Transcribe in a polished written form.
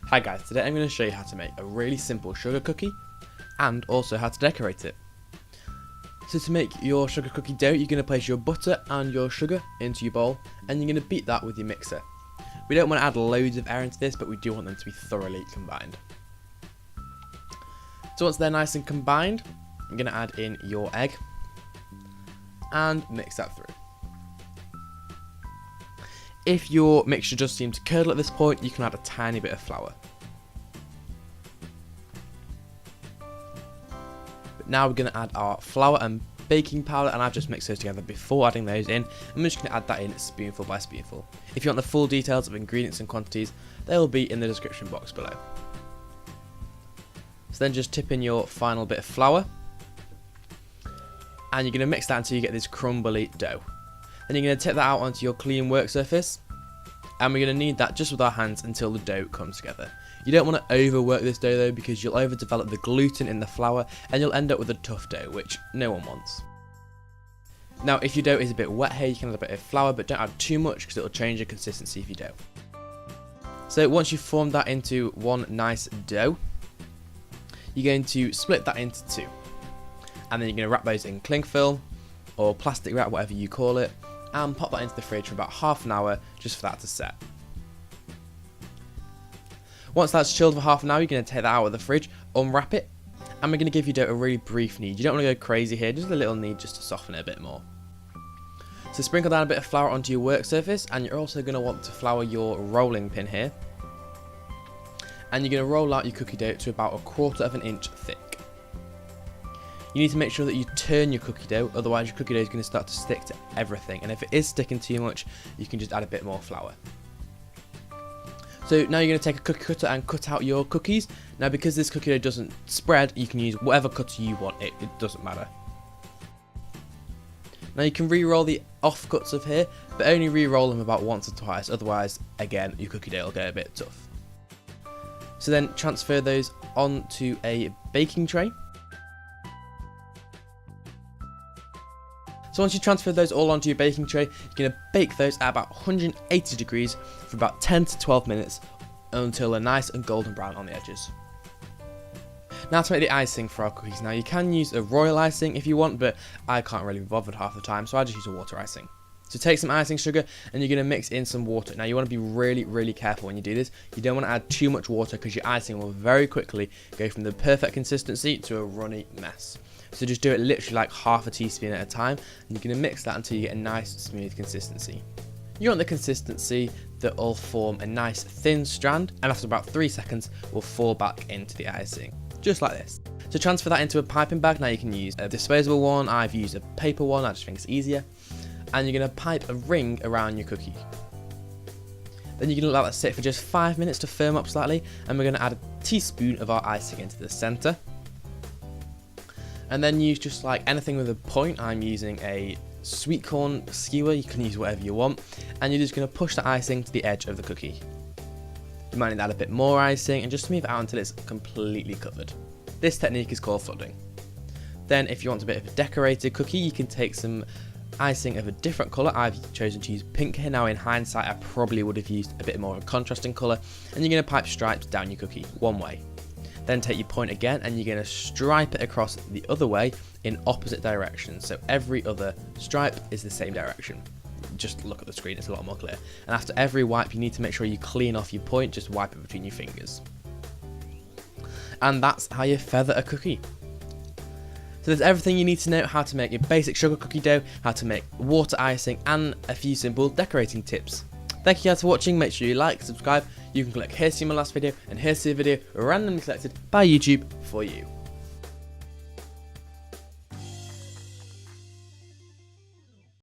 Hi guys, today I'm going to show you how to make a really simple sugar cookie and also how to decorate it. So to make your sugar cookie dough, you're going to place your butter and your sugar into your bowl and you're going to beat that with your mixer. We don't want to add loads of air into this, but we do want them to be thoroughly combined. So once they're nice and combined, I'm going to add in your egg and mix that through. If your mixture does seem to curdle at this point, you can add a tiny bit of flour. But now we're going to add our flour and baking powder, and I've just mixed those together before adding those in. I'm just going to add that in spoonful by spoonful. If you want the full details of ingredients and quantities, they will be in the description box below. So then just tip in your final bit of flour, and you're going to mix that until you get this crumbly dough. Then you're going to tip that out onto your clean work surface, and we're going to knead that just with our hands until the dough comes together. You don't want to overwork this dough though, because you'll overdevelop the gluten in the flour and you'll end up with a tough dough, which no one wants. Now if your dough is a bit wet here, you can add a bit of flour, but don't add too much because it'll change the consistency of your dough. So once you've formed that into one nice dough, you're going to split that into two, and then you're going to wrap those in cling film or plastic wrap, whatever you call it, and pop that into the fridge for about half an hour just for that to set. Once that's chilled for half an hour, you're going to take that out of the fridge, unwrap it, and we're going to give your dough a really brief knead. You don't want to go crazy here, just a little knead just to soften it a bit more. So sprinkle down a bit of flour onto your work surface, and you're also going to want to flour your rolling pin here. And you're going to roll out your cookie dough to about 1/4 inch thick. You need to make sure that you turn your cookie dough, otherwise your cookie dough is going to start to stick to everything, and if it is sticking too much, you can just add a bit more flour. So now you're going to take a cookie cutter and cut out your cookies. Now because this cookie dough doesn't spread, you can use whatever cutter you want, it doesn't matter. Now you can re-roll the offcuts of here, but only re-roll them about once or twice, otherwise again your cookie dough will get a bit tough. So then transfer those onto a baking tray. So once you transfer those all onto your baking tray, you're going to bake those at about 180 degrees for about 10 to 12 minutes until they're nice and golden brown on the edges. Now to make the icing for our cookies. Now you can use a royal icing if you want, but I can't really be bothered half the time, so I just use a water icing. So take some icing sugar and you're going to mix in some water. Now you want to be really careful when you do this. You don't want to add too much water because your icing will very quickly go from the perfect consistency to a runny mess. So just do it literally like half a teaspoon at a time, and you're going to mix that until you get a nice smooth consistency. You want the consistency that will form a nice thin strand, and after about 3 seconds will fall back into the icing, just like this. So transfer that into a piping bag. Now you can use a disposable one, I've used a paper one, I just think it's easier. And you're going to pipe a ring around your cookie. Then you're going to let that sit for just 5 minutes to firm up slightly, and we're going to add a teaspoon of our icing into the centre. And then use just like anything with a point. I'm using a sweet corn skewer, you can use whatever you want, and you're just going to push the icing to the edge of the cookie. You might need to add a bit more icing and just smooth it out until it's completely covered. This technique is called flooding. Then if you want a bit of a decorated cookie, you can take some icing of a different colour. I've chosen to use pink here. Now in hindsight I probably would have used a bit more of a contrasting colour, and you're going to pipe stripes down your cookie one way. Then take your point again and you're going to stripe it across the other way in opposite directions. So every other stripe is the same direction. Just look at the screen, it's a lot more clear. And after every wipe you need to make sure you clean off your point, just wipe it between your fingers. And that's how you feather a cookie. So there's everything you need to know: how to make your basic sugar cookie dough, how to make water icing, and a few simple decorating tips. Thank you guys for watching. Make sure you like, subscribe. You can click here to see my last video, and here to see a video randomly selected by YouTube for you.